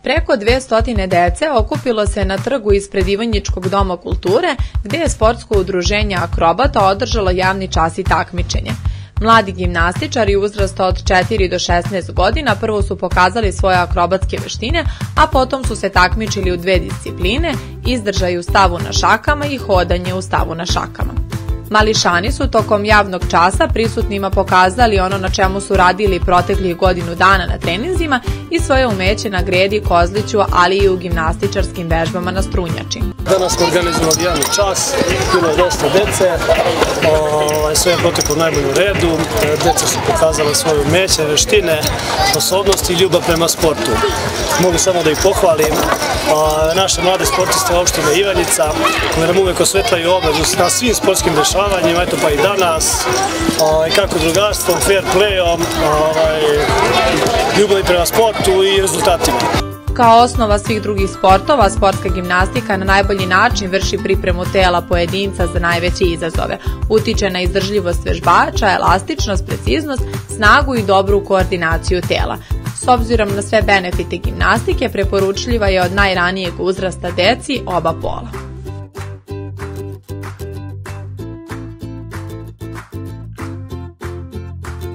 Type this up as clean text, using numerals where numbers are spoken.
Preko 200 dece okupilo se na trgu ispred Ivanjičkog doma kulture, gde je sportsko udruženje Akrobata održalo javni čas i takmičenje. Mladi gimnastičari uzrasta od 4 do 16 godina prvo su pokazali svoje akrobatske veštine, a potom su se takmičili u dve discipline, izdržaj u stavu na šakama i hodanje u stavu na šakama. Mališani su tokom javnog časa prisutnima pokazali ono na čemu su radili proteklih godinu dana na treninzima i svoje umeće na gredi, kozliću, ali i u gimnastičarskim vežbama na strunjači. Danas smo organizovali javni čas, bilo je dosta dece, sve je proteklo u najboljem redu, deca su pokazala svoje umeće, veštine, sposobnosti i ljubav prema sportu. Mogu samo da ih pohvalim. Naše mlade sportiste opštine Ivanjica, koje nam uvek osvetljaju obavezu na svim sportskim dešavanjima, eto pa i danas, kako drugarstvom, fair playom, ljubavi prema sportu i rezultatima. Kao osnova svih drugih sportova, sportska gimnastika na najbolji način vrši pripremu tela pojedinca za najveće izazove. Utiče na izdržljivost vežbača, elastičnost, preciznost, snagu i dobru koordinaciju tela. S obzirom na sve benefite gimnastike, preporučljiva je od najranijeg uzrasta deci oba pola.